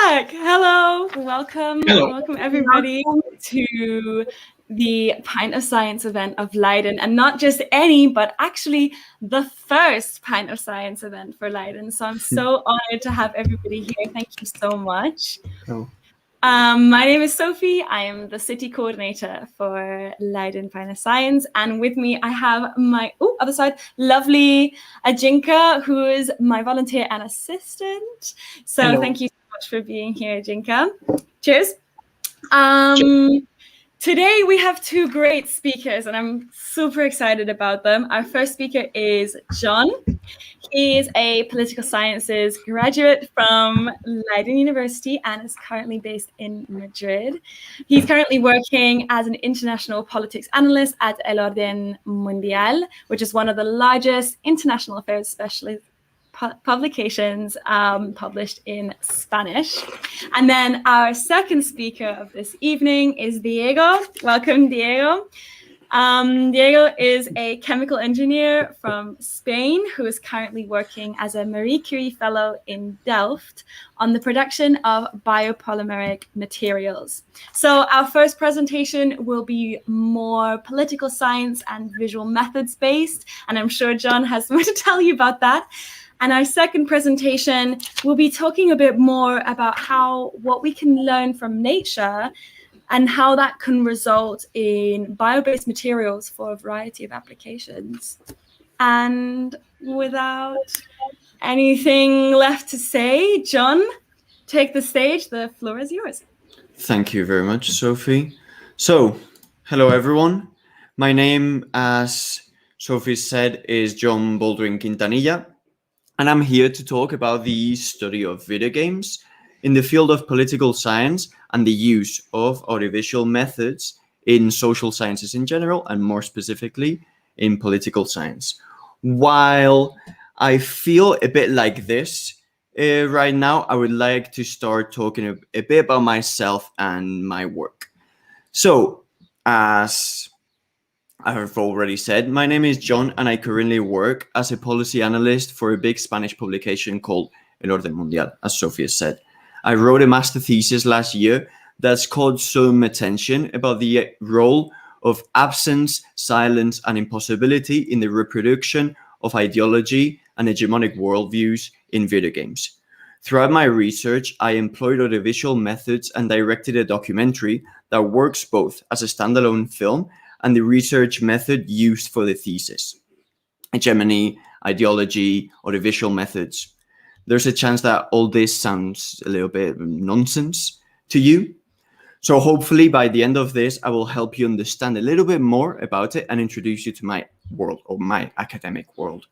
back. Hello, welcome everybody to the Pint of Science event of Leiden, and not just any, but actually the first Pint of Science event for Leiden. So I'm so honored to have everybody here. Thank you so much. My name is Sophie. I am the city coordinator for Leiden Pint of Science, and with me I have my other side, lovely Ajinka, who is my volunteer and assistant. So Hello. Thank you so much for being here, Ajinka. Cheers. Today we have two great speakers, and I'm super excited about them. Our first speaker is John. He is a political sciences graduate from Leiden University and is currently based in Madrid. He's currently working as an international politics analyst at El Orden Mundial, which is one of the largest international affairs specialist publications published in Spanish. And then our second speaker of this evening is Diego. Welcome, Diego. Diego is a chemical engineer from Spain who is currently working as a Marie Curie Fellow in Delft on the production of biopolymeric materials. So our first presentation will be more political science and visual methods based, and I'm sure John has more to tell you about that. And our second presentation will be talking a bit more about what we can learn from nature and how that can result in bio-based materials for a variety of applications. And without anything left to say, John, take the stage. The floor is yours. Thank you very much, Sophie. So, hello everyone. My name, as Sophie said, is John Baldwin Quintanilla, and I'm here to talk about the study of video games in the field of political science and the use of audiovisual methods in social sciences in general, and more specifically in political science. While I feel a bit like this right now, I would like to start talking a bit about myself and my work. So, as I have already said, my name is John, and I currently work as a policy analyst for a big Spanish publication called El Orden Mundial, as Sophia said. I wrote a master thesis last year that's called Some Attention about the role of absence, silence, and impossibility in the reproduction of ideology and hegemonic worldviews in video games. Throughout my research, I employed audiovisual methods and directed a documentary that works both as a standalone film and the research method used for the thesis. Hegemony, ideology, audiovisual methods. There's a chance that all this sounds a little bit nonsense to you. So hopefully by the end of this, I will help you understand a little bit more about it and introduce you to my world, or my academic world.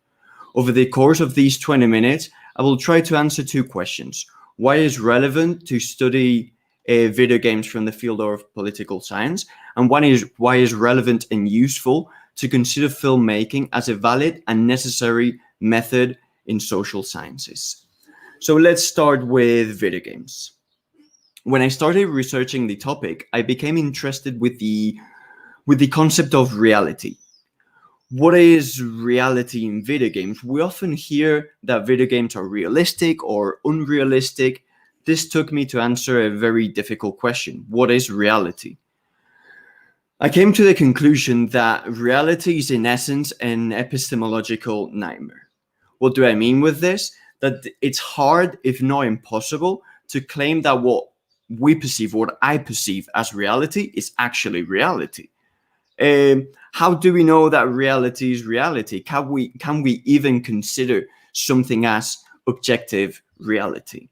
Over the course of these 20 minutes, I will try to answer two questions. Why is relevant to study video games from the field of political science? And why is relevant and useful to consider filmmaking as a valid and necessary method in social sciences? So let's start with video games. When I started researching the topic, I became interested with the concept of reality. What is reality in video games? We often hear that video games are realistic or unrealistic. This took me to answer a very difficult question. What is reality? I came to the conclusion that reality is in essence an epistemological nightmare. What do I mean with this? That it's hard, if not impossible, to claim that what we perceive, what I perceive as reality is actually reality. How do we know that reality is reality? Can we even consider something as objective reality?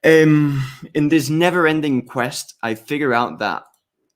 In this never-ending quest, I figure out that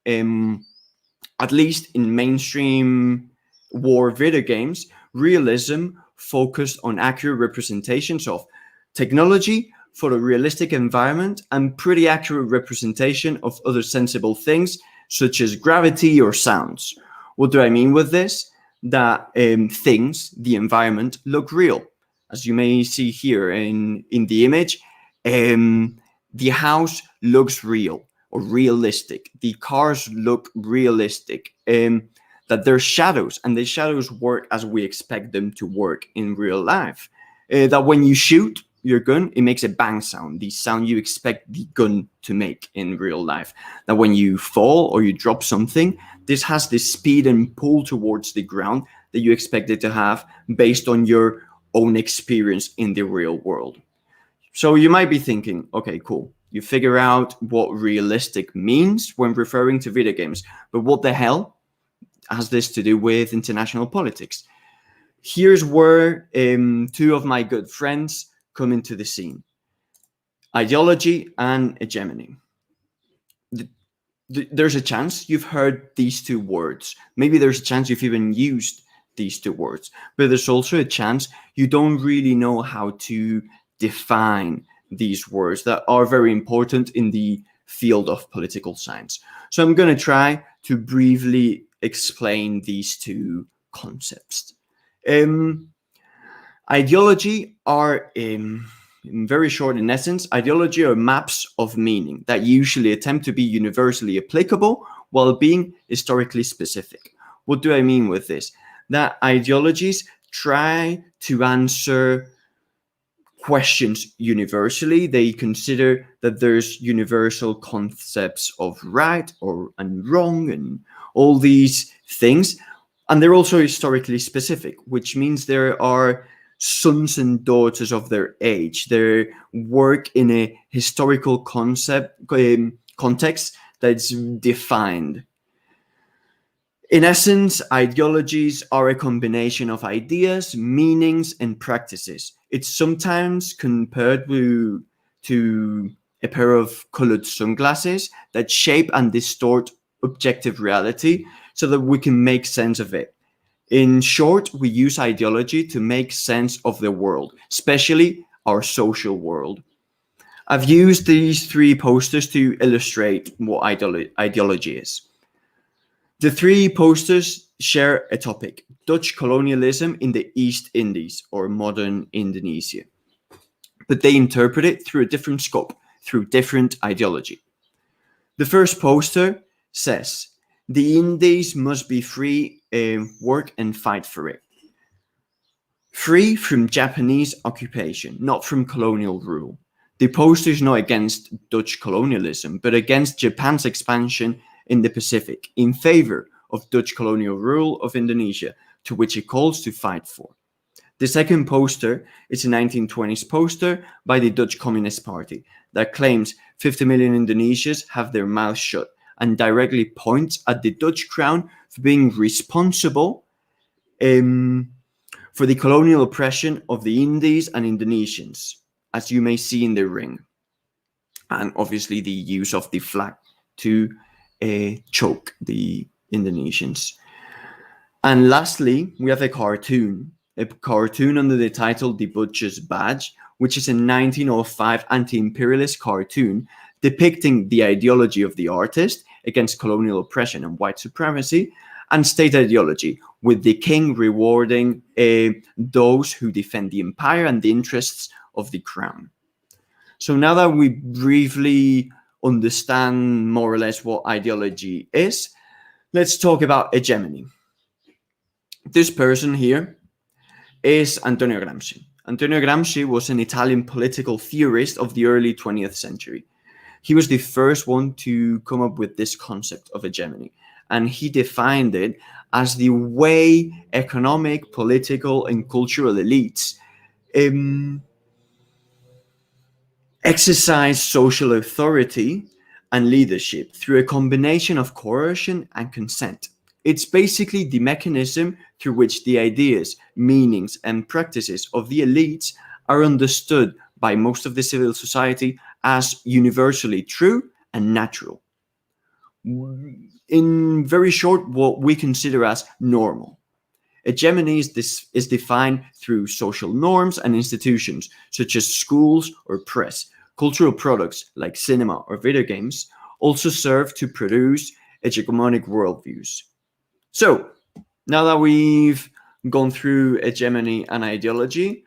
at least in mainstream war video games, realism focused on accurate representations of technology for a realistic environment and pretty accurate representation of other sensible things such as gravity or sounds. What do I mean with this? That things, the environment, look real. As you may see here in the image, the house looks real or realistic. The cars look realistic. That there's shadows, and the shadows work as we expect them to work in real life. That when you shoot, your gun, it makes a bang sound, the sound you expect the gun to make in real life. That when you fall or you drop something, this has this speed and pull towards the ground that you expect it to have based on your own experience in the real world. So you might be thinking, okay, cool. You figure out what realistic means when referring to video games, but what the hell has this to do with international politics? Here's where two of my good friends come into the scene: ideology and hegemony. There's a chance you've heard these two words. Maybe there's a chance you've even used these two words, but there's also a chance you don't really know how to define these words that are very important in the field of political science. So I'm going to try to briefly explain these two concepts. Ideology are, in very short, in essence, ideology are maps of meaning that usually attempt to be universally applicable while being historically specific. What do I mean with this? That ideologies try to answer questions universally. They consider that there's universal concepts of right and wrong and all these things. And they're also historically specific, which means there are sons and daughters of their age. They work in a historical context that's defined. In essence, ideologies are a combination of ideas, meanings, and practices. It's sometimes compared to a pair of colored sunglasses that shape and distort objective reality so that we can make sense of it. In short, we use ideology to make sense of the world, especially our social world. I've used these three posters to illustrate what ideology is. The three posters share a topic: Dutch colonialism in the East Indies, or modern Indonesia. But they interpret it through a different scope, through different ideology. The first poster says, the Indies must be free, work and fight for it. Free from Japanese occupation, not from colonial rule. The poster is not against Dutch colonialism, but against Japan's expansion in the Pacific, in favor of Dutch colonial rule of Indonesia, to which it calls to fight for. The second poster is a 1920s poster by the Dutch Communist Party that claims 50 million Indonesians have their mouths shut and directly points at the Dutch crown for being responsible for the colonial oppression of the Indies and Indonesians, as you may see in the ring. And obviously the use of the flag to choke the Indonesians. And lastly, we have a cartoon under the title The Butcher's Badge, which is a 1905 anti-imperialist cartoon depicting the ideology of the artist against colonial oppression and white supremacy, and state ideology, with the king rewarding those who defend the empire and the interests of the crown. So now that we briefly understand more or less what ideology is, let's talk about hegemony. This person here is Antonio Gramsci. Antonio Gramsci was an Italian political theorist of the early 20th century. He was the first one to come up with this concept of hegemony, and he defined it as the way economic, political, and cultural elites exercise social authority and leadership through a combination of coercion and consent. It's basically the mechanism through which the ideas, meanings, and practices of the elites are understood by most of the civil society as universally true and natural. In very short, what we consider as normal. Hegemony is defined through social norms and institutions, such as schools or press. Cultural products like cinema or video games also serve to produce hegemonic worldviews. So, now that we've gone through hegemony and ideology,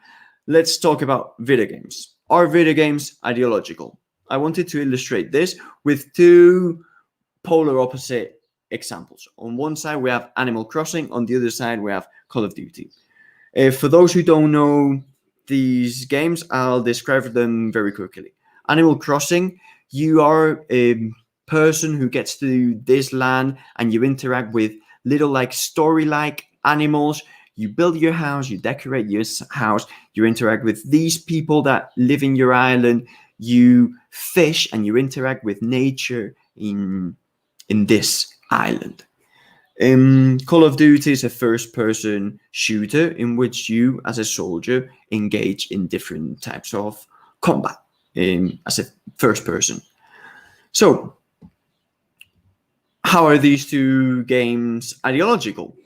let's talk about video games. Are video games ideological? I wanted to illustrate this with two polar opposite examples. On one side, we have Animal Crossing. On the other side, we have Call of Duty. For those who don't know these games, I'll describe them very quickly. Animal Crossing, you are a person who gets to this land and you interact with little like story-like animals. You build your house, you decorate your house, you interact with these people that live in your island, you fish and you interact with nature in this island. Call of Duty is a first-person shooter in which you, as a soldier, engage in different types of combat as a first person. So, how are these two games ideological?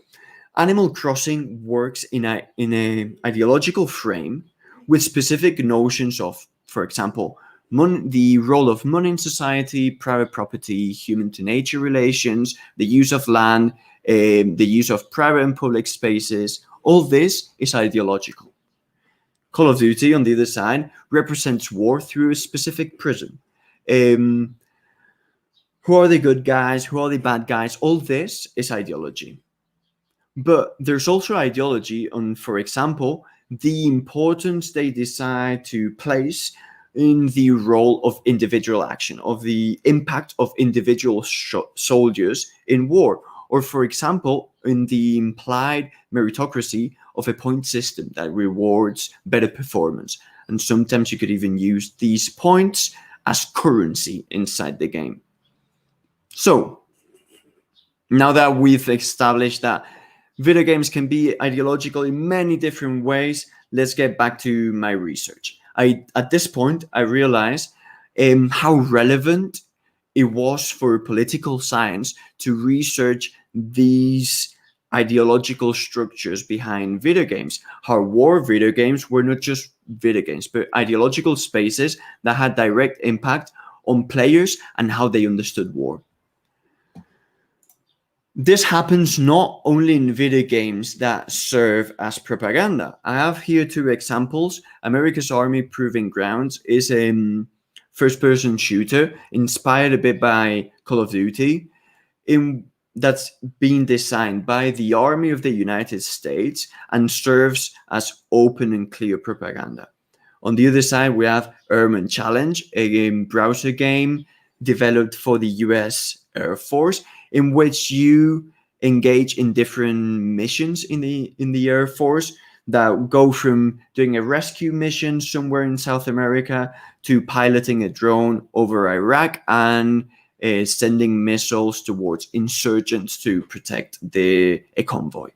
Animal Crossing works in a ideological frame with specific notions of, for example, the role of money in society, private property, human-to-nature relations, the use of land, the use of private and public spaces. All this is ideological. Call of Duty, on the other side, represents war through a specific prism. Who are the good guys? Who are the bad guys? All this is ideology. But there's also ideology on, for example, the importance they decide to place in the role of individual action, of the impact of individual soldiers in war, or for example, in the implied meritocracy of a point system that rewards better performance. And sometimes you could even use these points as currency inside the game. So, now that we've established that video games can be ideological in many different ways, let's get back to my research. At this point, I realized how relevant it was for political science to research these ideological structures behind video games. How war video games were not just video games, but ideological spaces that had direct impact on players and how they understood war. This happens not only in video games that serve as propaganda. I have here two examples. America's Army Proving Grounds is a first-person shooter inspired a bit by Call of Duty, that's been designed by the Army of the United States and serves as open and clear propaganda. On the other side, we have Airman Challenge, a browser game developed for the US Air Force, in which you engage in different missions in the Air Force that go from doing a rescue mission somewhere in South America to piloting a drone over Iraq and sending missiles towards insurgents to protect a convoy.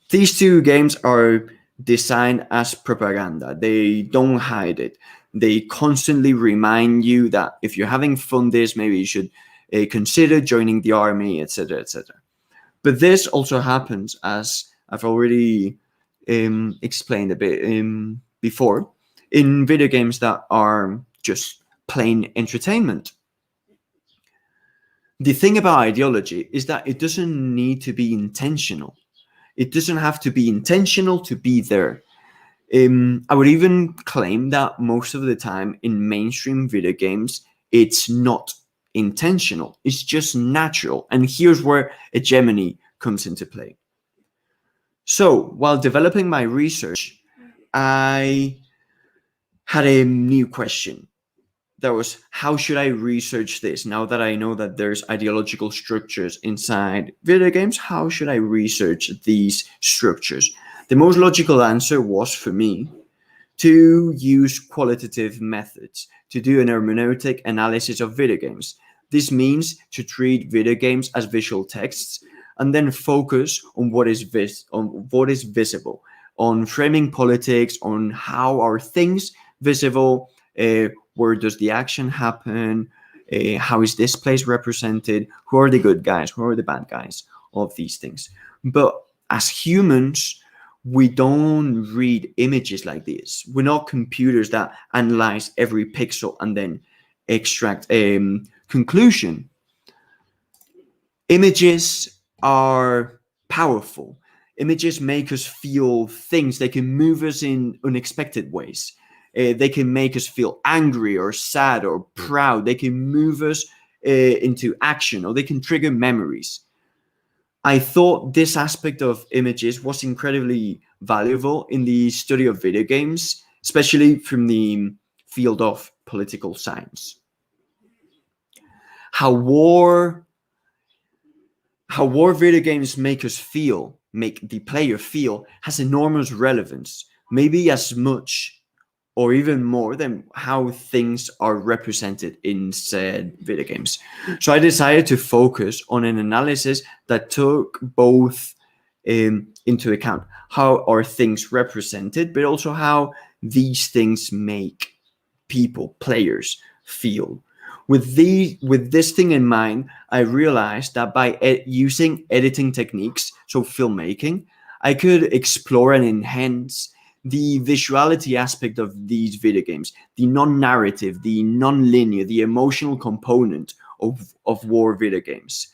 These two games are designed as propaganda. They don't hide it. They constantly remind you that if you're having fun this, maybe you should consider joining the army, etc., etc. But this also happens, as I've already explained a bit before, in video games that are just plain entertainment. The thing about ideology is that it doesn't need to be intentional. It doesn't have to be intentional to be there. I would even claim that most of the time in mainstream video games, it's not intentional. It's just natural. And here's where hegemony comes into play. So while developing my research, I had a new question. That was, how should I research this? Now that I know that there's ideological structures inside video games, how should I research these structures? The most logical answer was, for me, to use qualitative methods to do an hermeneutic analysis of video games. This means to treat video games as visual texts and then focus on what is visible, on framing politics, on how are things visible, where does the action happen, how is this place represented, who are the good guys, who are the bad guys, all of these things. But as humans, we don't read images like this. We're not computers that analyze every pixel and then extract a conclusion. Images are powerful. Images make us feel things. They can move us in unexpected ways. They can make us feel angry or sad or proud. They can move us into action, or they can trigger memories. I thought this aspect of images was incredibly valuable in the study of video games, especially from the field of political science. How war video games make us feel, make the player feel, has enormous relevance, maybe as much or even more than how things are represented in said video games. So I decided to focus on an analysis that took both into account how are things represented, but also how these things make people, players, feel. With this thing in mind, I realized that by using editing techniques, so filmmaking, I could explore and enhance the visuality aspect of these video games, the non-narrative, the non-linear, the emotional component of war video games.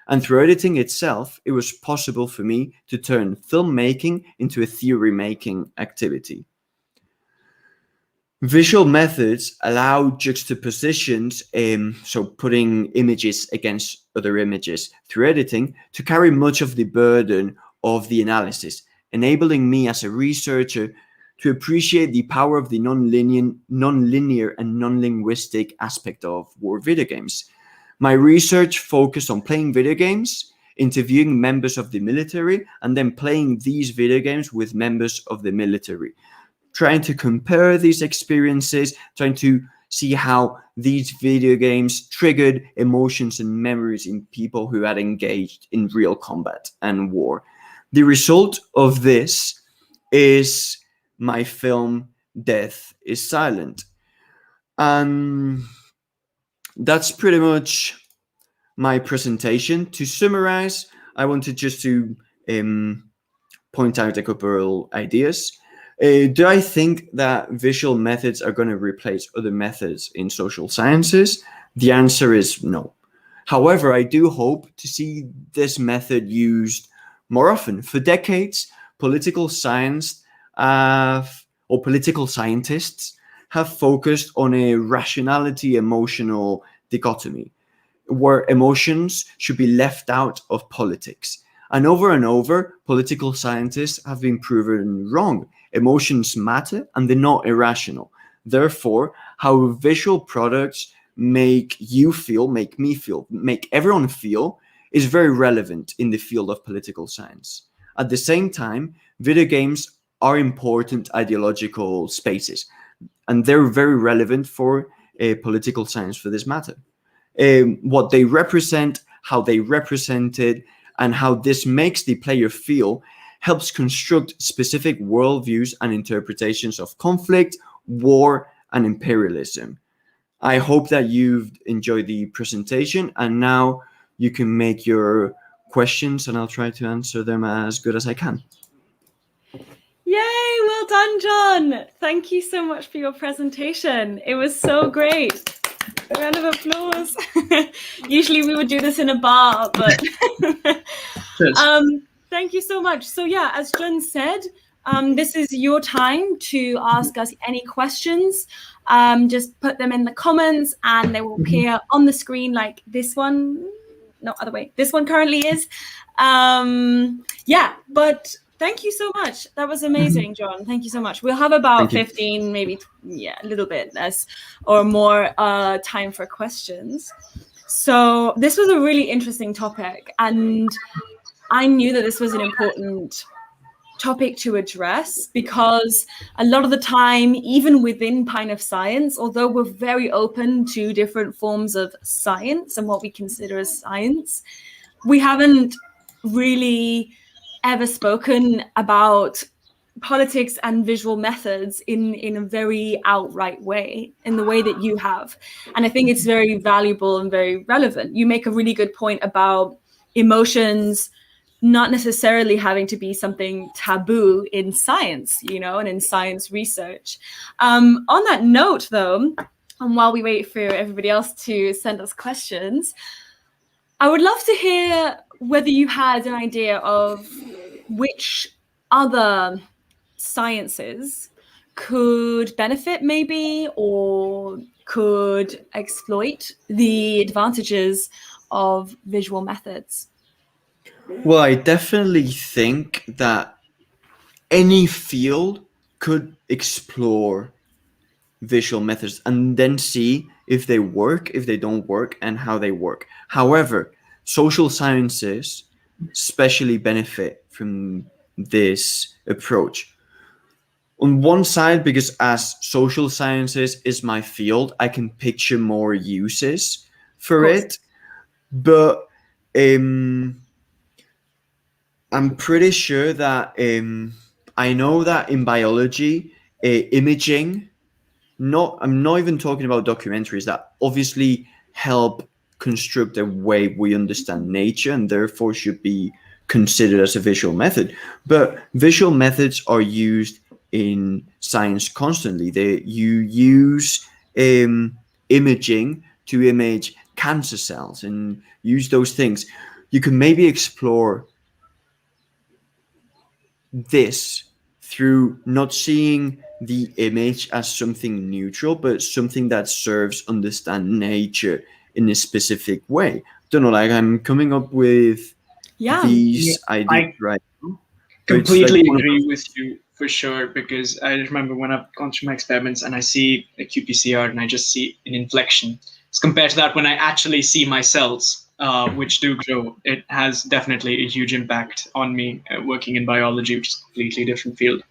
And through editing itself, it was possible for me to turn filmmaking into a theory-making activity. Visual methods allow juxtapositions, so putting images against other images through editing, to carry much of the burden of the analysis, enabling me as a researcher to appreciate the power of the non-linear and non-linguistic aspect of war video games. My research focused on playing video games, interviewing members of the military, and then playing these video games with members of the military, trying to compare these experiences, trying to see how these video games triggered emotions and memories in people who had engaged in real combat and war. The result of this is my film Death is Silent. And that's pretty much my presentation. To summarize, I wanted just to point out a couple ideas. Do I think that visual methods are going to replace other methods in social sciences? The answer is no. However, I do hope to see this method used more often. For decades, political science or political scientists have focused on a rationality-emotional dichotomy, where emotions should be left out of politics. And over, political scientists have been proven wrong. Emotions matter and they're not irrational. Therefore, how visual products make you feel, make me feel, make everyone feel is very relevant in the field of political science. At the same time, video games are important ideological spaces, and they're very relevant for political science for this matter. What they represent, how they represent it, and how this makes the player feel helps construct specific worldviews and interpretations of conflict, war, and imperialism. I hope that you've enjoyed the presentation, and now you can make your questions and I'll try to answer them as good as I can. Yay, well done, John. Thank you so much for your presentation. It was so great. A round of applause. Usually we would do this in a bar, but thank you so much. So yeah, as John said, this is your time to ask us any questions. Just put them in the comments and they will appear on the screen like this one. No, other way. This one currently is. Yeah, but thank you so much. That was amazing, John. Thank you so much. We'll have about 15, maybe, a little bit less or more time for questions. So this was a really interesting topic, and I knew that this was an important topic to address because a lot of the time, even within Pine of Science, although we're very open to different forms of science and what we consider as science, we haven't really ever spoken about politics and visual methods in a very outright way, in the way that you have. And I think it's very valuable and very relevant. You make a really good point about emotions not necessarily having to be something taboo in science, and in science research. On that note, though, and while we wait for everybody else to send us questions, I would love to hear whether you had an idea of which other sciences could benefit maybe or could exploit the advantages of visual methods. Well, I definitely think that any field could explore visual methods and then see if they work, if they don't work, and how they work. However, social sciences especially benefit from this approach. On one side, because as social sciences is my field, I can picture more uses Of for course. it. But I'm pretty sure that I know that in biology, imaging, I'm not even talking about documentaries that obviously help construct the way we understand nature and therefore should be considered as a visual method. But visual methods are used in science constantly. You use imaging to image cancer cells and use those things. You can maybe explore this through not seeing the image as something neutral, but something that serves understand nature in a specific way. Don't know, like I'm coming up with Yeah. Yeah, these ideas I right now, but it's like completely one of agree those. with you for sure, because I remember when I've gone through my experiments and I see a qPCR and I just see an inflection. As compared to that, when I actually see my cells, which do grow, it has definitely a huge impact on me working in biology, which is a completely different field.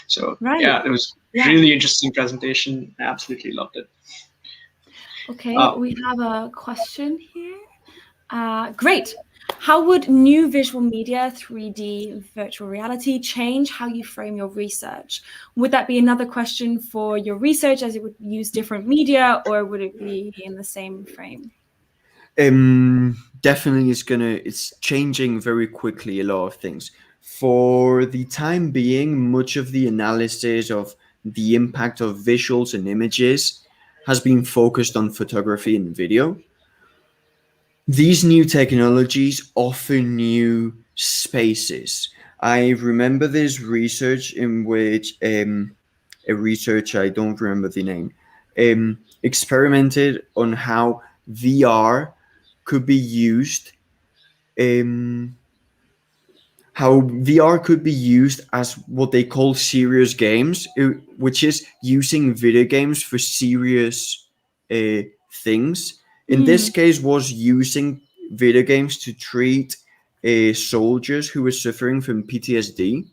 So Right. yeah, it was Yeah. really interesting presentation. I absolutely loved it. Okay, we have a question here. Great. How would new visual media, 3D, virtual reality, change how you frame your research? Would that be another question for your research as it would use different media, or would it be in the same frame? Definitely it's changing very quickly a lot of things. For the time being, much of the analysis of the impact of visuals and images has been focused on photography and video. These new technologies offer new spaces. I remember this research in which a researcher, I don't remember the name, experimented on how VR could be used, um, how VR could be used as what they call serious games, which is using video games for serious things. In this case, was using video games to treat soldiers who were suffering from PTSD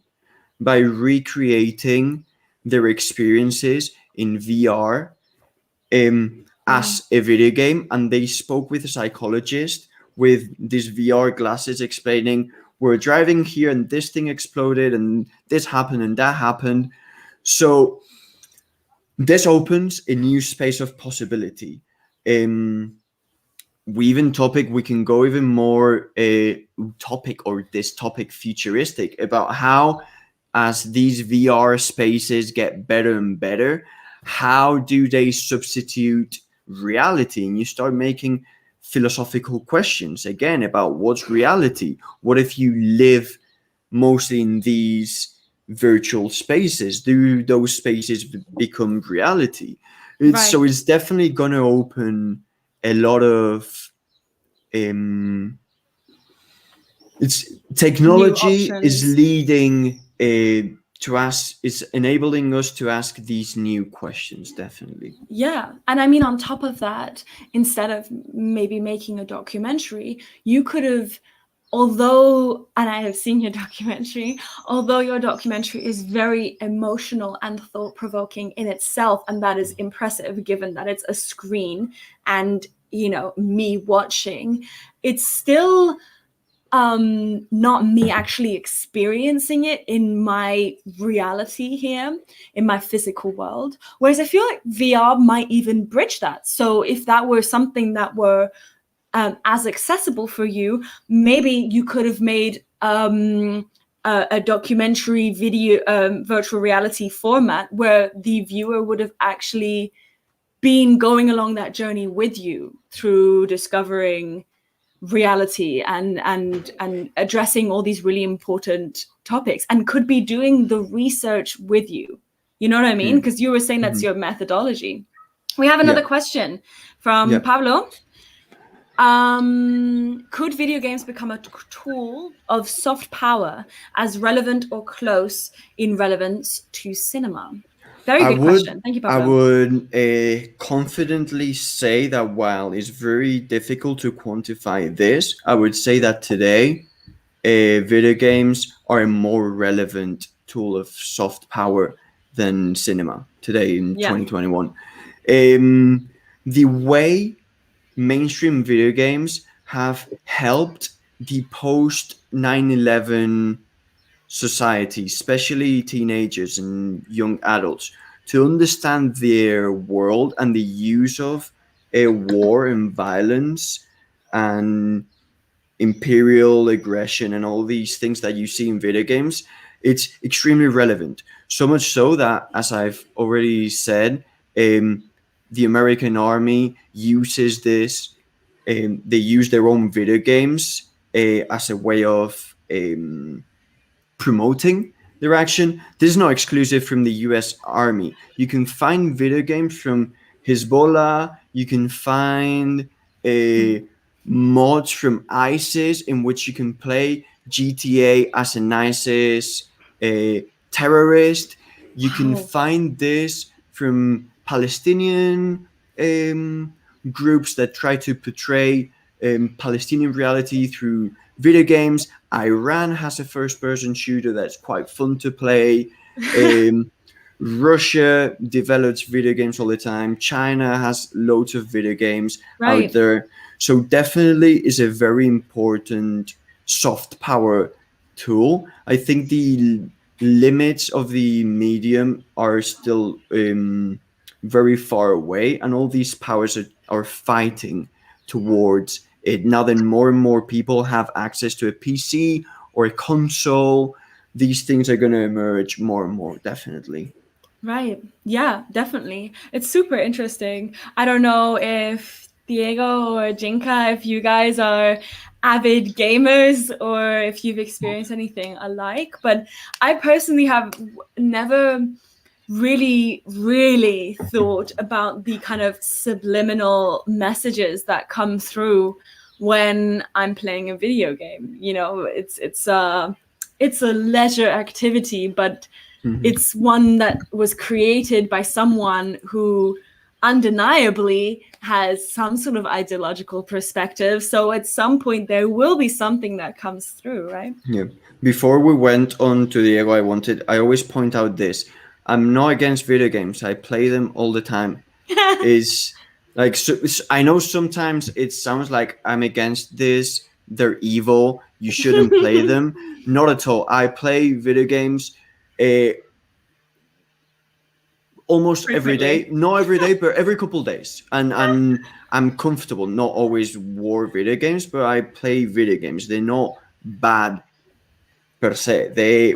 by recreating their experiences in VR as a video game, and they spoke with a psychologist with these VR glasses explaining we're driving here and this thing exploded and this happened and that happened. So this opens a new space of possibility. We can go even more topic or this topic futuristic about how as these VR spaces get better and better, how do they substitute reality? And you start making philosophical questions again about what's reality. What if you live mostly in these virtual spaces? Do those spaces become reality? So it's definitely going to open a lot of it's technology is leading to us, is enabling us to ask these new questions, definitely. Yeah. And I mean, on top of that, instead of maybe making a documentary, you could have, although, and I have seen your documentary, although your documentary is very emotional and thought-provoking in itself, and that is impressive given that it's a screen and, you know, me watching, it's still not me actually experiencing it in my reality here, in my physical world. Whereas I feel like VR might even bridge that. So if that were something that were as accessible for you, maybe you could have made a documentary video virtual reality format where the viewer would have actually been going along that journey with you through discovering reality and addressing all these really important topics, and could be doing the research with you. You know what I mean? Because you were saying that's your methodology. We have another question from Pablo. Could video games become a tool of soft power as relevant or close in relevance to cinema? Very good question. Thank you, Pablo. I would confidently say that while it's very difficult to quantify this, I would say that today video games are a more relevant tool of soft power than cinema today in 2021. The way mainstream video games have helped the post 9/11 society, especially teenagers and young adults, to understand their world and the use of a war and violence and imperial aggression and all these things that you see in video games. It's extremely relevant. So much so that, as I've already said, the American army uses this. They use their own video games as a way of promoting their action. This is not exclusive from the US Army. You can find video games from Hezbollah. You can find mods from ISIS in which you can play GTA as an ISIS terrorist. You can find this from Palestinian groups that try to portray Palestinian reality through video games. Iran has a first-person shooter that's quite fun to play. Russia develops video games all the time. China has loads of video games out there. So definitely is a very important soft power tool. I think the limits of the medium are still very far away, and all these powers are fighting towards it. Now that more and more people have access to a PC or a console, these things are going to emerge more and more, definitely. Right. Yeah, definitely. It's super interesting. I don't know if Diego or Jinka, if you guys are avid gamers or if you've experienced anything alike, but I personally have never really thought about the kind of subliminal messages that come through when I'm playing a video game. You know, it's a leisure activity, but it's one that was created by someone who undeniably has some sort of ideological perspective. So at some point there will be something that comes through, right? Yeah. Before we went on to Diego, I always point out this. I'm not against video games. I play them all the time. Is like, I know sometimes it sounds like I'm against this. They're evil. You shouldn't play them. Not at all. I play video games almost every day. Not every day, but every couple of days. And I'm comfortable. Not always war video games, but I play video games. They're not bad per se.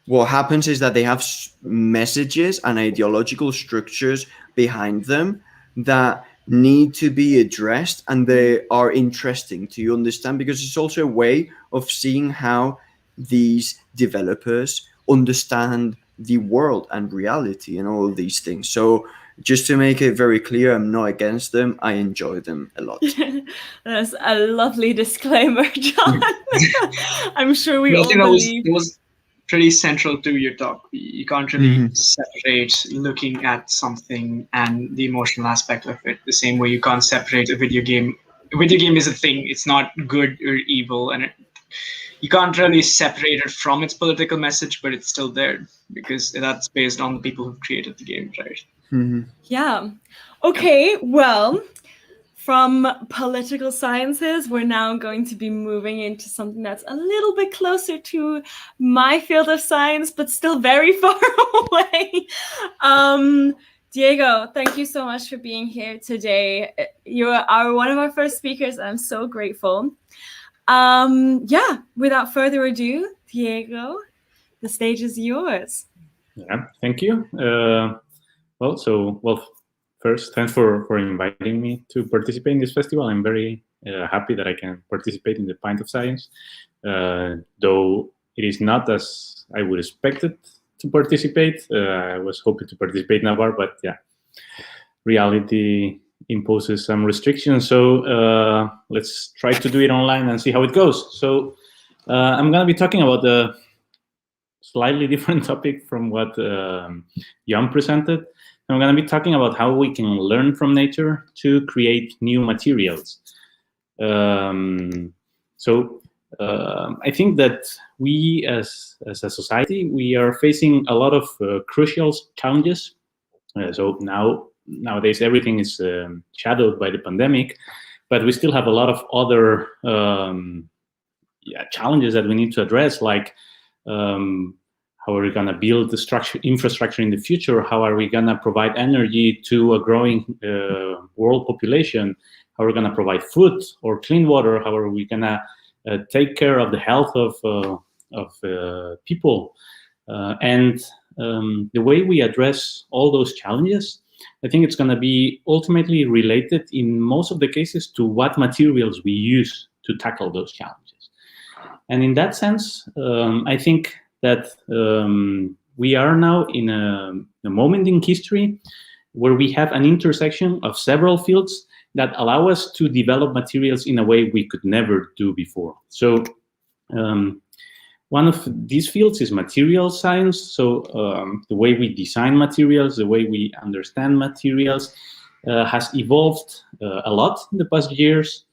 What happens is that they have messages and ideological structures behind them that need to be addressed, and they are interesting to understand because it's also a way of seeing how these developers understand the world and reality and all of these things. So just to make it very clear, I'm not against them. I enjoy them a lot. That's a lovely disclaimer, John. I'm sure we all believe. It was pretty central to your talk. You can't really separate looking at something and the emotional aspect of it the same way you can't separate a video game. A video game is a thing. It's not good or evil, and you can't really separate it from its political message, but it's still there because that's based on the people who created the game, right? Yeah. Okay, well, from political sciences, we're now going to be moving into something that's a little bit closer to my field of science, but still very far away. Diego, thank you so much for being here today. You are one of our first speakers, and I'm so grateful. Yeah, without further ado, Diego, the stage is yours. Yeah, thank you. First, thanks for inviting me to participate in this festival. I'm very happy that I can participate in the Pint of Science, though it is not as I would expect it to participate. I was hoping to participate in a bar, but yeah, reality imposes some restrictions. So let's try to do it online and see how it goes. So I'm going to be talking about a slightly different topic from what Jan presented. I'm going to be talking about how we can learn from nature to create new materials. I think that we as a society, we are facing a lot of crucial challenges. So nowadays everything is shadowed by the pandemic, but we still have a lot of other challenges that we need to address, like how are we going to build the infrastructure in the future? How are we going to provide energy to a growing world population? How are we going to provide food or clean water? How are we going to take care of the health of people? And the way we address all those challenges, I think it's going to be ultimately related in most of the cases to what materials we use to tackle those challenges. And in that sense, I think that we are now in a moment in history where we have an intersection of several fields that allow us to develop materials in a way we could never do before. So one of these fields is material science. So the way we design materials, the way we understand materials has evolved a lot in the past years.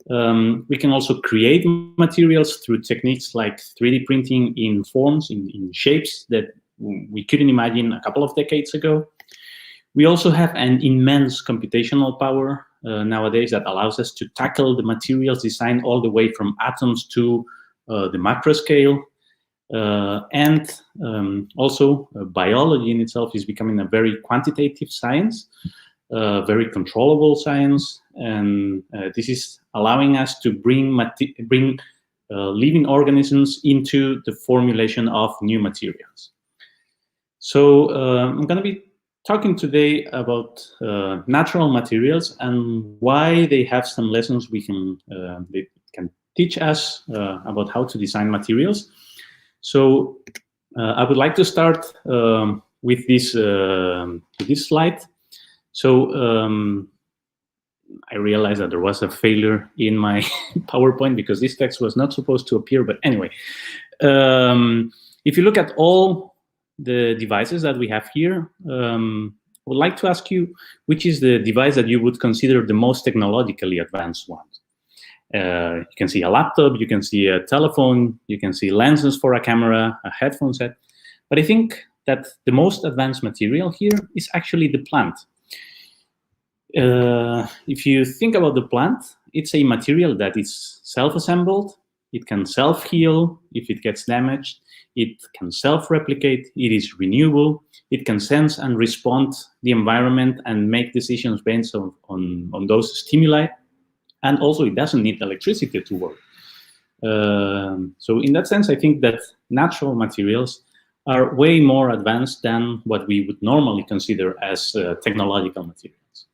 We can also create materials through techniques like 3D printing in forms, in shapes that we couldn't imagine a couple of decades ago. We also have an immense computational power nowadays that allows us to tackle the materials design all the way from atoms to the macro scale. And also biology in itself is becoming a very quantitative science, very controllable science, and this is allowing us to bring living organisms into the formulation of new materials. So I'm going to be talking today about natural materials and why they have some lessons they can teach us about how to design materials. So I would like to start with this slide. So I realized that there was a failure in my PowerPoint because this text was not supposed to appear. But anyway, if you look at all the devices that we have here, I would like to ask you, which is the device that you would consider the most technologically advanced one? You can see a laptop, you can see a telephone, you can see lenses for a camera, a headphone set. But I think that the most advanced material here is actually the plant. If you think about the plant, it's a material that is self-assembled, it can self-heal if it gets damaged, it can self-replicate, it is renewable, it can sense and respond the environment and make decisions based on those stimuli. And also, it doesn't need electricity to work. So in that sense, I think that natural materials are way more advanced than what we would normally consider as technological materials.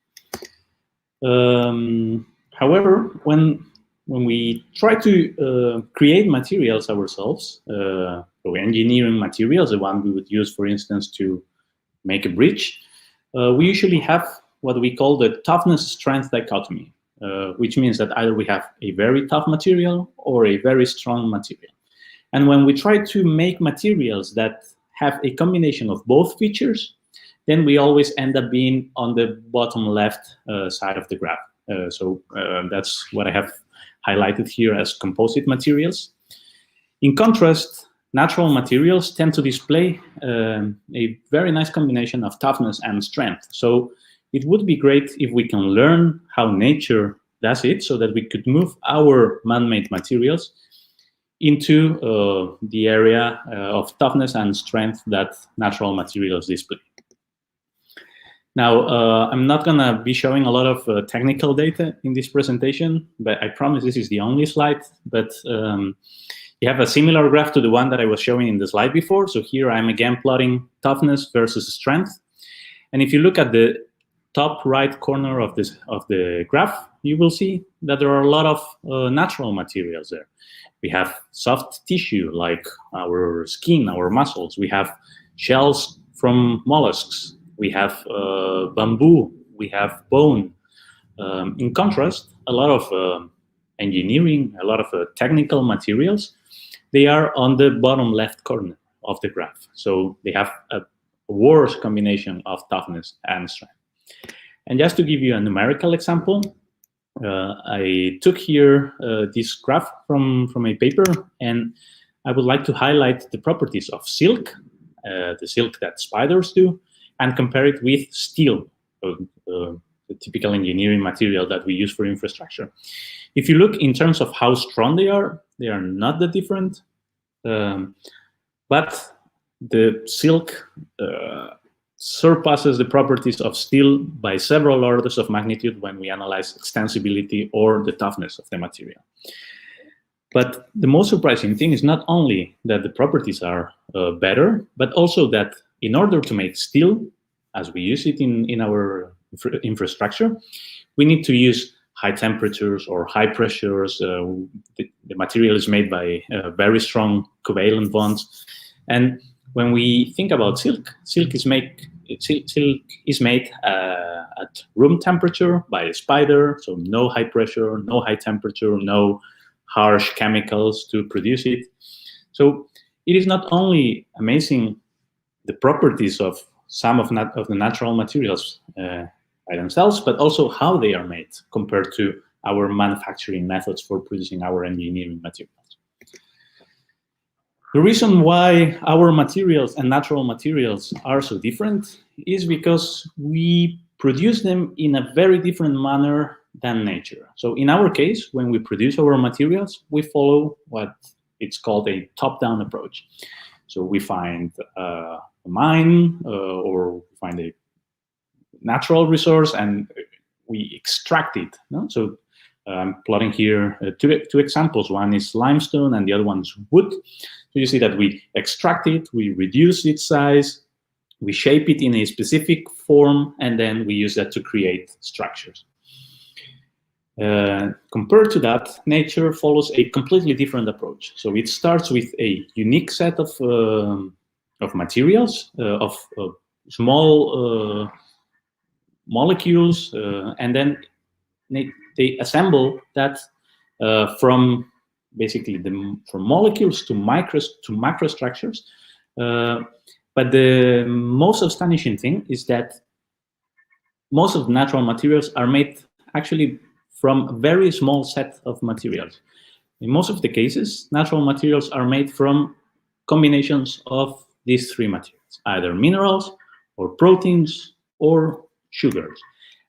However, when we try to create materials ourselves, so engineering materials, the one we would use, for instance, to make a bridge, we usually have what we call the toughness-strength dichotomy. Which means that either we have a very tough material or a very strong material. And when we try to make materials that have a combination of both features, then we always end up being on the bottom left side of the graph. So that's what I have highlighted here as composite materials. In contrast, natural materials tend to display a very nice combination of toughness and strength. So it would be great if we can learn how nature does it so that we could move our man-made materials into the area of toughness and strength that natural materials display. Now, I'm not going to be showing a lot of technical data in this presentation, but I promise this is the only slide. But you have a similar graph to the one that I was showing in the slide before. So here I'm again plotting toughness versus strength. And if you look at the top right corner of the graph, you will see that there are a lot of natural materials there. We have soft tissue like our skin, our muscles. We have shells from mollusks. We have bamboo. We have bone. In contrast, a lot of engineering, a lot of technical materials, they are on the bottom left corner of the graph. So they have a worse combination of toughness and strength. And just to give you a numerical example, I took here this graph from a paper, and I would like to highlight the properties of silk, the silk that spiders do, and compare it with steel, the typical engineering material that we use for infrastructure. If you look in terms of how strong they are not that different, but the silk surpasses the properties of steel by several orders of magnitude when we analyze extensibility or the toughness of the material. But the most surprising thing is not only that the properties are better, but also that in order to make steel, as we use it in our infrastructure, we need to use high temperatures or high pressures. The material is made by very strong covalent bonds. And when we think about silk, silk is made at room temperature by a spider, so no high pressure, no high temperature, no harsh chemicals to produce it. So it is not only amazing the properties of some of the natural materials by themselves, but also how they are made compared to our manufacturing methods for producing our engineering materials. The reason why our materials and natural materials are so different is because we produce them in a very different manner than nature. So in our case, when we produce our materials, we follow what it's called a top-down approach. So we find a mine or find a natural resource and we extract it. No? So I'm plotting here two examples. One is limestone and the other one is wood. So you see that we extract it, we reduce its size, we shape it in a specific form, and then we use that to create structures. Compared to that, nature follows a completely different approach. So it starts with a unique set of materials, of small molecules, and then they assemble that from basically from molecules to macrostructures. But the most astonishing thing is that most of the natural materials are made actually from a very small set of materials. In most of the cases, natural materials are made from combinations of these three materials, either minerals or proteins or sugars.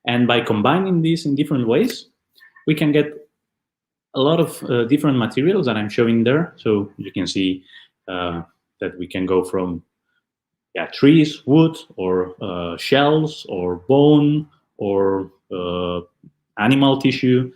And by combining these in different ways, we can get a lot of different materials that I'm showing there. So you can see that we can go from trees, wood, or shells, or bone, or animal tissue.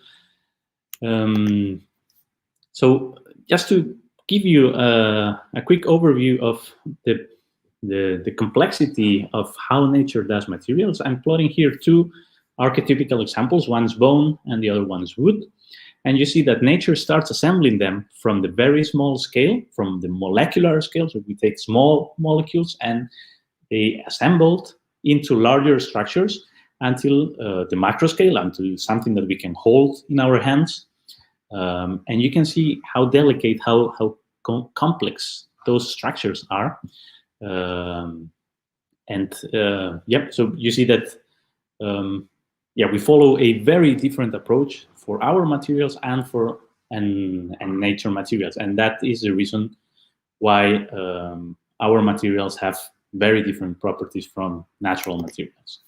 So just to give you a quick overview of the complexity of how nature does materials, I'm plotting here two archetypical examples. One's bone and the other one's wood. And you see that nature starts assembling them from the very small scale, from the molecular scale. So we take small molecules and they assembled into larger structures until the macro scale, until something that we can hold in our hands. And you can see how delicate, how complex those structures are. So you see that we follow a very different approach for our materials and for nature materials, and that is the reason why our materials have very different properties from natural materials.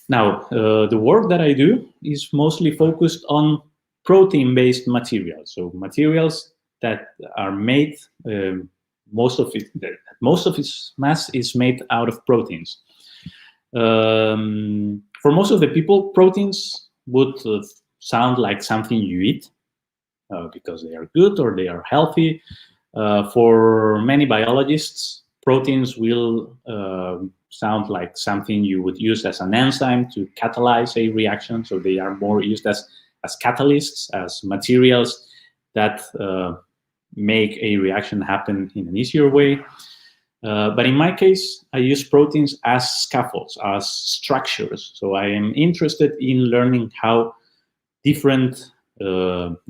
Now, the work that I do is mostly focused on protein-based materials, so materials that are made, most of its mass is made out of proteins. For most of the people, proteins would sound like something you eat because they are good or they are healthy. For many biologists, proteins will sound like something you would use as an enzyme to catalyze a reaction. So they are more used as catalysts, as materials that make a reaction happen in an easier way. But in my case, I use proteins as scaffolds, as structures. So I am interested in learning how different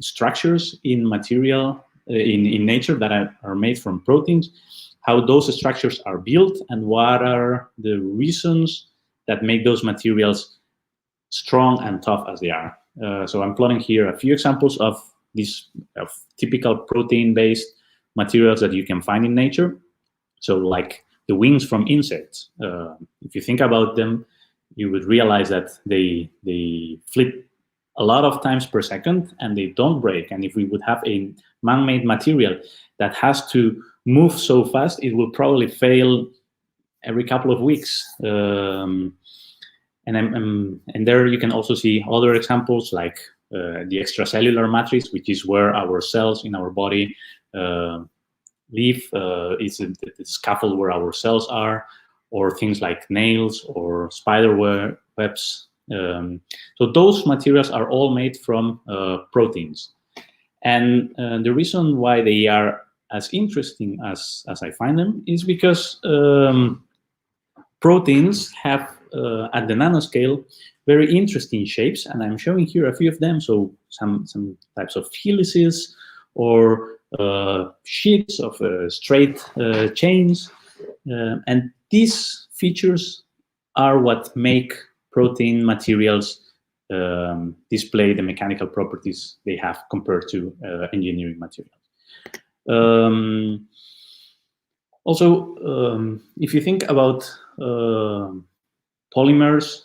structures in material, in nature that are made from proteins, how those structures are built, and what are the reasons that make those materials strong and tough as they are. So I'm plotting here a few examples of these typical protein-based materials that you can find in nature. So like the wings from insects, if you think about them, you would realize that they flip a lot of times per second and they don't break. And if we would have a man-made material that has to move so fast, it will probably fail every couple of weeks. And there you can also see other examples like the extracellular matrix, which is where our cells in our body live. It's the scaffold where our cells are, or things like nails or spider webs. So those materials are all made from proteins. And the reason why they are as interesting as I find them is because proteins have, at the nanoscale, very interesting shapes. And I'm showing here a few of them. So some types of helices or sheets of straight chains. And these features are what make protein materials display the mechanical properties they have compared to engineering materials. Also, if you think about polymers,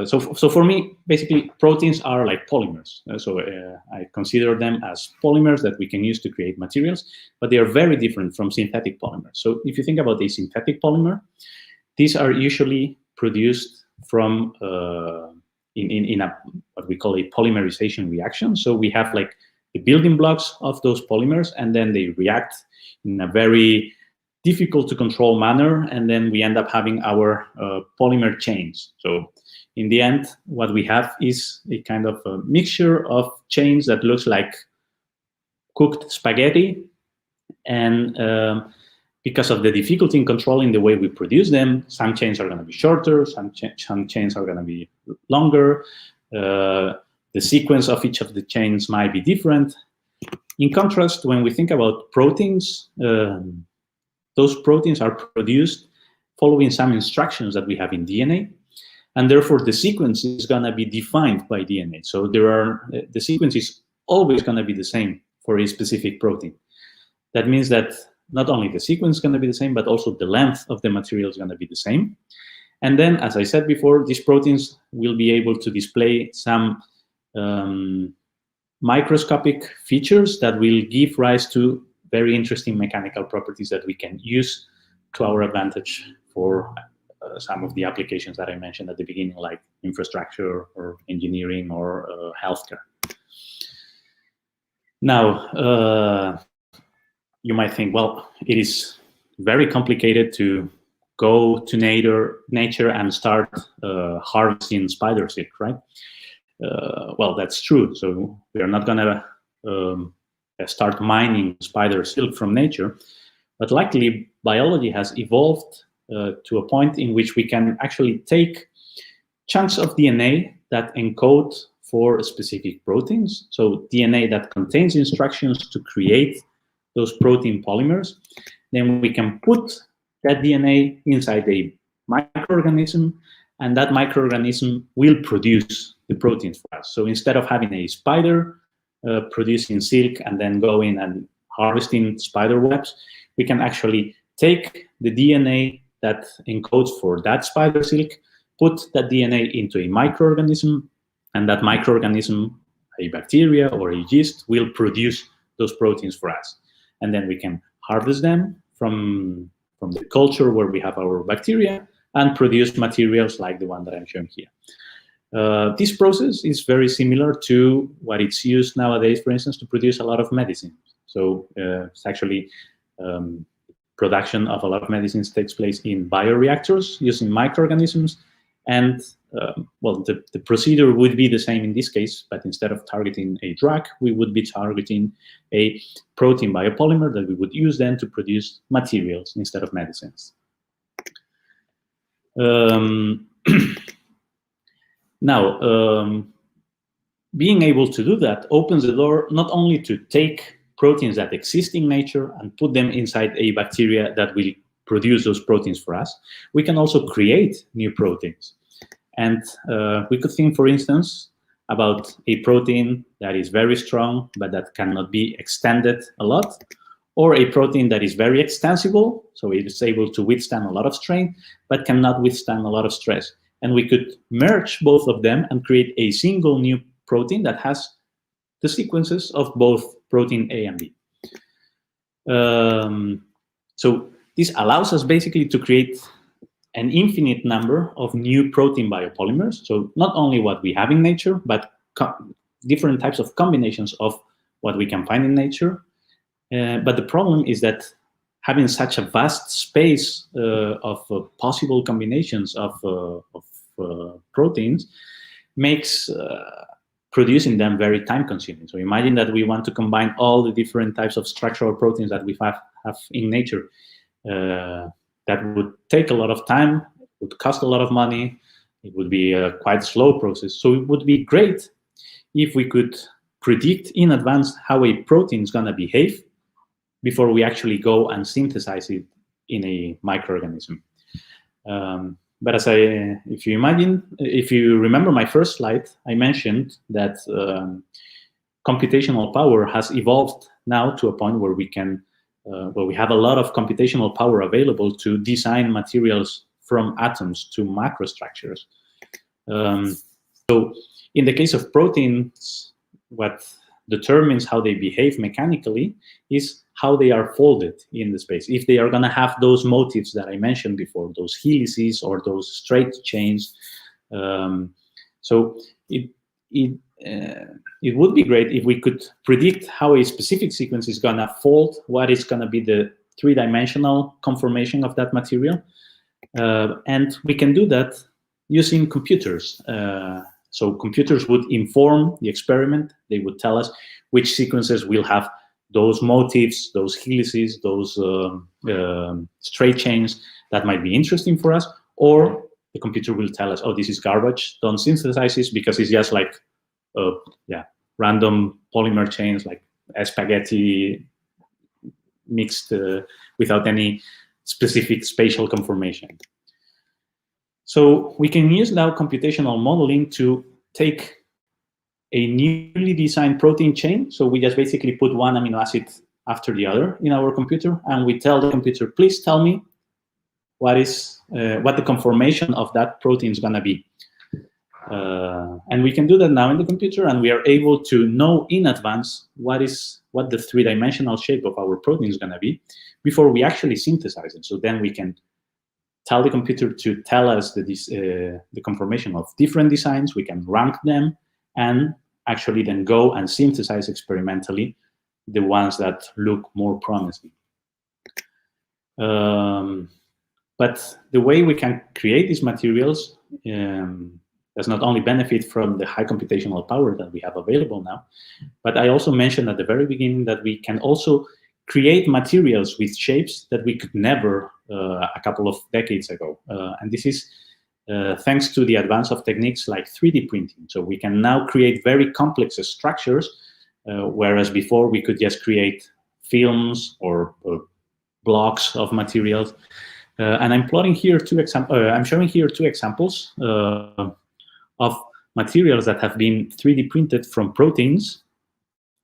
so for me, basically, proteins are like polymers. So I consider them as polymers that we can use to create materials, but they are very different from synthetic polymers. So if you think about a synthetic polymer, these are usually produced from in a what we call a polymerization reaction. So we have like the building blocks of those polymers, and then they react in a very difficult to control manner, and then we end up having our polymer chains. So in the end, what we have is a kind of a mixture of chains that looks like cooked spaghetti, and because of the difficulty in controlling the way we produce them, some chains are going to be shorter, some chains are going to be longer. The sequence of each of the chains might be different. In contrast, when we think about proteins, those proteins are produced following some instructions that we have in DNA, and therefore the sequence is going to be defined by DNA. So the sequence is always going to be the same for a specific protein. That means that not only the sequence is going to be the same, but also the length of the material is going to be the same. And then, as I said before, these proteins will be able to display some microscopic features that will give rise to very interesting mechanical properties that we can use to our advantage for some of the applications that I mentioned at the beginning, like infrastructure or engineering or healthcare. Now, you might think, well, it is very complicated to go to nature and start harvesting spider silk, right? Well, that's true. So we are not going to start mining spider silk from nature, but luckily biology has evolved to a point in which we can actually take chunks of DNA that encode for specific proteins. So DNA that contains instructions to create those protein polymers. Then we can put that DNA inside a microorganism, and that microorganism will produce the proteins for us. So instead of having a spider producing silk and then going and harvesting spider webs, we can actually take the DNA that encodes for that spider silk, put that DNA into a microorganism, and that microorganism, a bacteria or a yeast, will produce those proteins for us. And then we can harvest them from the culture where we have our bacteria and produce materials like the one that I'm showing here. This process is very similar to what it's used nowadays, for instance, to produce a lot of medicine. So it's actually production of a lot of medicines takes place in bioreactors using microorganisms, And well, the procedure would be the same in this case, but instead of targeting a drug, we would be targeting a protein biopolymer that we would use then to produce materials instead of medicines. Now, being able to do that opens the door not only to take proteins that exist in nature and put them inside a bacteria that will produce those proteins for us, we can also create new proteins. And we could think, for instance, about a protein that is very strong, but that cannot be extended a lot, or a protein that is very extensible, so it is able to withstand a lot of strain, but cannot withstand a lot of stress. And we could merge both of them and create a single new protein that has the sequences of both protein A and B. So this allows us basically to create an infinite number of new protein biopolymers. So not only what we have in nature, but different types of combinations of what we can find in nature. But the problem is that having such a vast space of possible combinations of proteins makes producing them very time consuming. So imagine that we want to combine all the different types of structural proteins that we have in nature. That would take a lot of time, it would cost a lot of money, it would be a quite slow process. So it would be great if we could predict in advance how a protein is going to behave before we actually go and synthesize it in a microorganism. But if you remember my first slide, I mentioned that computational power has evolved now to a point where we can we have a lot of computational power available to design materials from atoms to macrostructures. So in the case of proteins, what determines how they behave mechanically is how they are folded in the space. If they are going to have those motifs that I mentioned before, those helices or those straight chains. So it would be great if we could predict how a specific sequence is going to fold, what is going to be the three-dimensional conformation of that material. And we can do that using computers. So computers would inform the experiment. They would tell us which sequences will have those motifs, those helices, those straight chains that might be interesting for us. Or the computer will tell us, oh, this is garbage, don't synthesize this because it's just like random polymer chains, like spaghetti mixed without any specific spatial conformation. So we can use now computational modeling to take a newly designed protein chain. So we just basically put one amino acid after the other in our computer, and we tell the computer, please tell me what the conformation of that protein is going to be. And we can do that now in the computer, and we are able to know in advance what the three-dimensional shape of our protein is going to be before we actually synthesize it. So then we can tell the computer to tell us the conformation of different designs. We can rank them and actually then go and synthesize experimentally the ones that look more promising. But the way we can create these materials does not only benefit from the high computational power that we have available now, but I also mentioned at the very beginning that we can also create materials with shapes that we could never a couple of decades ago. And this is thanks to the advance of techniques like 3D printing. So we can now create very complex structures, whereas before we could just create films or blocks of materials. And I'm plotting here I'm showing here two examples of materials that have been 3D printed from proteins.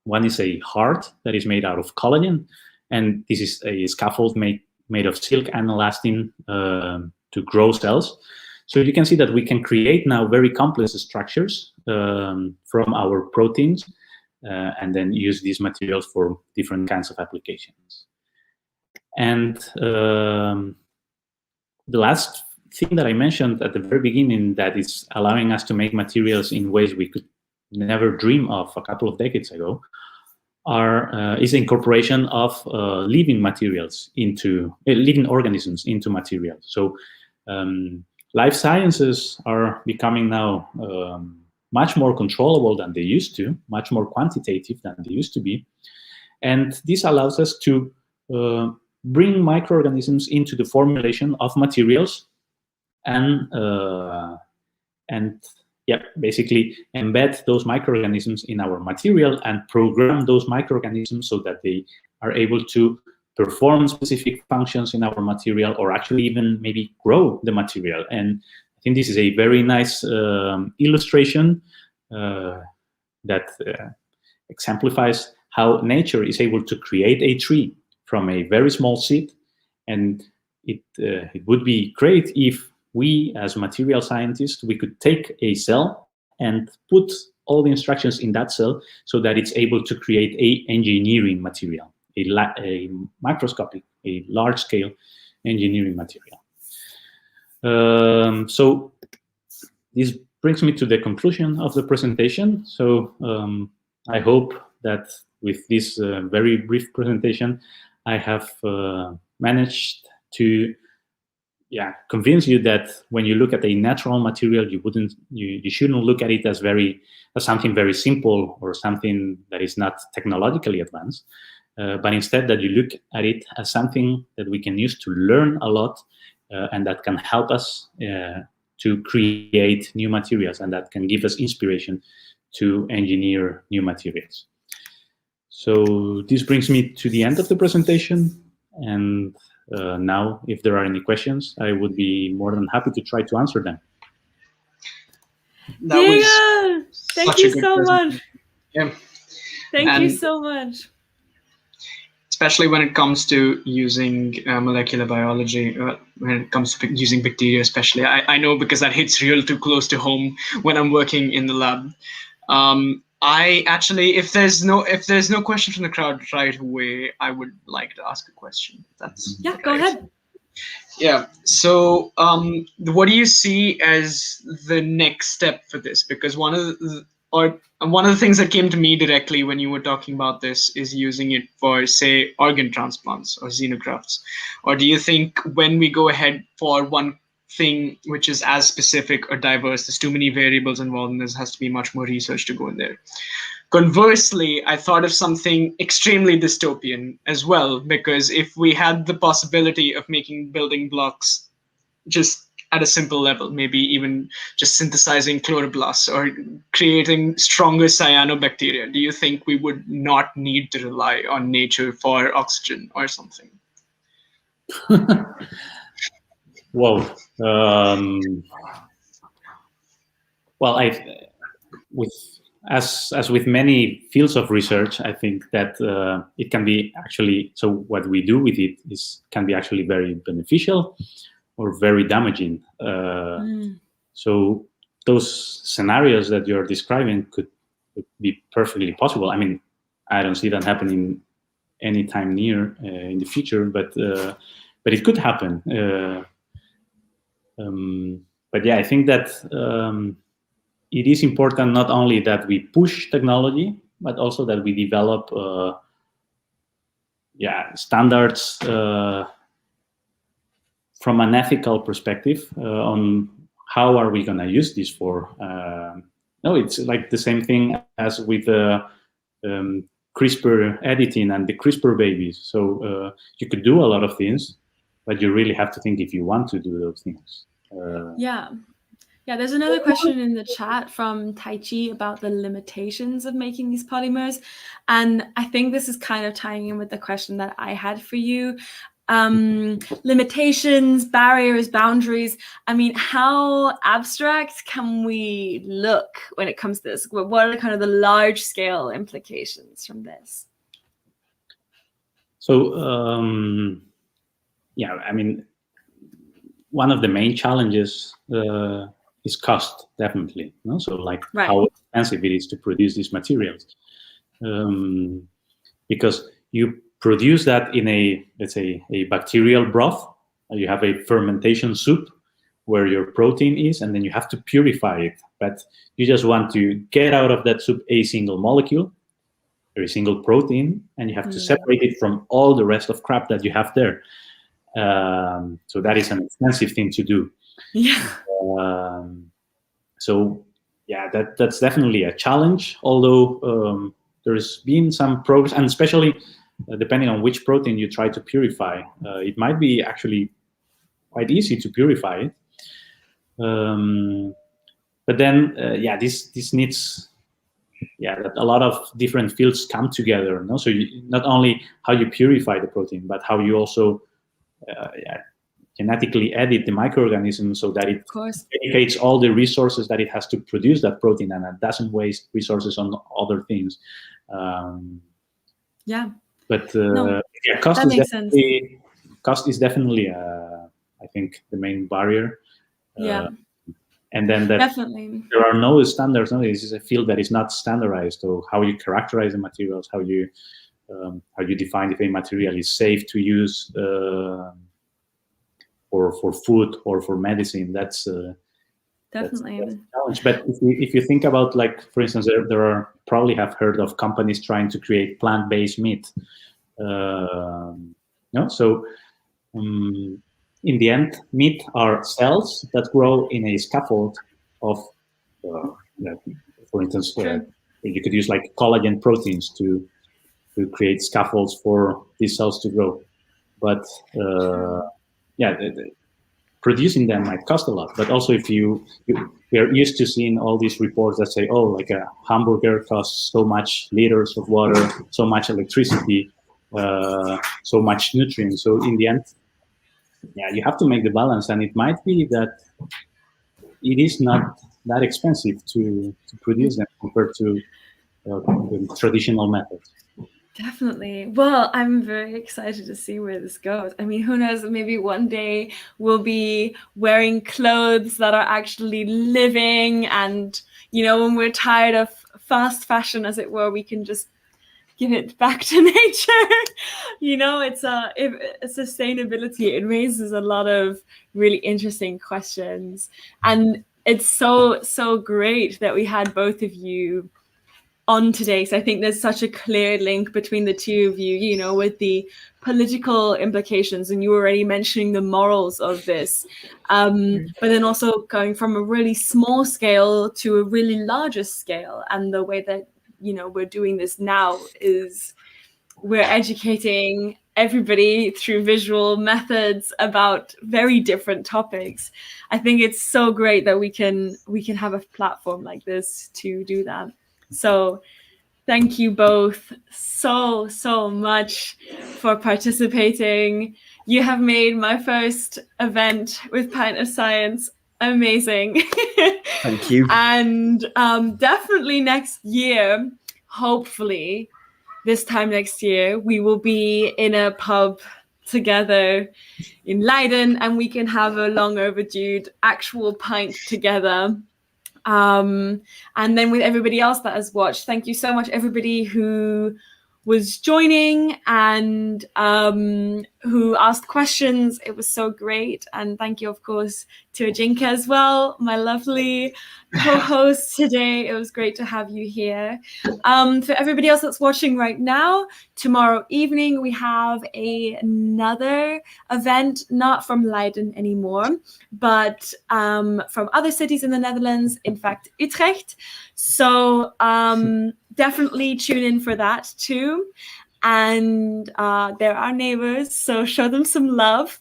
One is a heart that is made out of collagen, and this is a scaffold made of silk and elastin to grow cells. So you can see that we can create now very complex structures from our proteins and then use these materials for different kinds of applications. And the last thing that I mentioned at the very beginning that is allowing us to make materials in ways we could never dream of a couple of decades ago is the incorporation of living materials into living organisms into materials. So life sciences are becoming now much more controllable than they used to, much more quantitative than they used to be. And this allows us to bring microorganisms into the formulation of materials and basically embed those microorganisms in our material and program those microorganisms so that they are able to perform specific functions in our material, or actually even maybe grow the material. And I think this is a very nice illustration that exemplifies how nature is able to create a tree from a very small seed. And it would be great if we, as material scientists, we could take a cell and put all the instructions in that cell so that it's able to create a engineering material, a microscopic, a large-scale engineering material. So this brings me to the conclusion of the presentation. So I hope that with this very brief presentation, I have managed to convince you that when you look at a natural material, you shouldn't look at it as something very simple or something that is not technologically advanced, but instead that you look at it as something that we can use to learn a lot and that can help us to create new materials, and that can give us inspiration to engineer new materials. So this brings me to the end of the presentation, and now, if there are any questions, I would be more than happy to try to answer them. Thank you so much. Yeah. Thank you so much. Especially when it comes to using molecular biology, when it comes to using bacteria especially. I know because that hits real too close to home when I'm working in the lab. I actually, if there's no question from the crowd right away, I would like to ask a question. Go ahead. Yeah. So, what do you see as the next step for this? Because one of the things that came to me directly when you were talking about this is using it for, say, organ transplants or xenografts. Or do you think when we go ahead for one thing which is as specific or diverse, there's too many variables involved and there has to be much more research to go in there? Conversely, I thought of something extremely dystopian as well, because if we had the possibility of making building blocks just at a simple level, maybe even just synthesizing chloroplasts or creating stronger cyanobacteria, do you think we would not need to rely on nature for oxygen or something? Whoa. Well, as with many fields of research, I think that it can be actually, so what we do with it can be actually very beneficial or very damaging. So those scenarios that you're describing could be perfectly possible. I mean, I don't see that happening anytime near in the future, but it could happen. But yeah, I think that it is important not only that we push technology, but also that we develop standards from an ethical perspective on how are we going to use this for. No, it's like the same thing as with CRISPR editing and the CRISPR babies. So you could do a lot of things, but you really have to think if you want to do those things. Yeah, there's another question in the chat from Taichi about the limitations of making these polymers. And I think this is kind of tying in with the question that I had for you. Limitations, barriers, boundaries. I mean, how abstract can we look when it comes to this? What are kind of the large scale implications from this? So, I mean, one of the main challenges is cost, definitely. No? So, like how expensive it is to produce these materials, because you produce that in let's say a bacterial broth. You have a fermentation soup where your protein is, and then you have to purify it. But you just want to get out of that soup a single molecule, or a single protein, and you have to separate it from all the rest of crap that you have there. So that is an expensive thing to do. Yeah. So yeah, that's definitely a challenge. Although there's been some progress, and especially depending on which protein you try to purify, it might be actually quite easy to purify it. But then, this needs that a lot of different fields come together. No? So not only how you purify the protein, but how you also genetically edit the microorganism so that it dedicates all the resources that it has to produce that protein, and it doesn't waste resources on other things. But cost is definitely I think the main barrier. And then definitely there are no standards. No, this is a field that is not standardized. So how you characterize the materials, how you define if a material is safe to use for food or for medicine. That's definitely that's a challenge. But if you think about, like, for instance, there are, probably have heard of companies trying to create plant-based meat. So in the end, meat are cells that grow in a scaffold of, for instance, you could use like collagen proteins to create scaffolds for these cells to grow. But producing them might cost a lot. But also, if we are used to seeing all these reports that say, oh, like a hamburger costs so much liters of water, so much electricity, so much nutrients. So in the end, you have to make the balance, and it might be that it is not that expensive to produce them compared to the traditional methods. Definitely. Well, I'm very excited to see where this goes. I mean, who knows, maybe one day we'll be wearing clothes that are actually living, and, when we're tired of fast fashion, as it were, we can just give it back to nature. It's sustainability. It raises a lot of really interesting questions, and it's so great that we had both of you on today. So I think there's such a clear link between the two of you, with the political implications, and you were already mentioning the morals of this, but then also going from a really small scale to a really larger scale. And the way that we're doing this now is we're educating everybody through visual methods about very different topics. I think it's so great that we can have a platform like this to do that. So thank you both so much for participating. You have made my first event with Pint of Science amazing. Thank you. And definitely next year, hopefully this time next year, we will be in a pub together in Leiden, and we can have a long overdue actual pint together. And then with everybody else that has watched, thank you so much, everybody who was joining and who asked questions. It was so great. And thank you, of course, to Ajinka as well, my lovely co-host today. It was great to have you here. For everybody else that's watching right now, tomorrow evening we have another event, not from Leiden anymore, but from other cities in the Netherlands, in fact, Utrecht. So definitely tune in for that too. And they're our neighbors, so show them some love.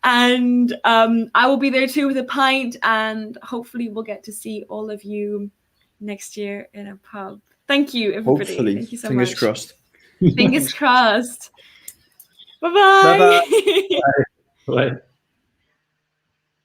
And I will be there too with a pint, and hopefully we'll get to see all of you next year in a pub. Thank you, everybody. Hopefully. Thank you so Fingers much. Crossed. Fingers crossed. Bye-bye. Bye-bye. Bye.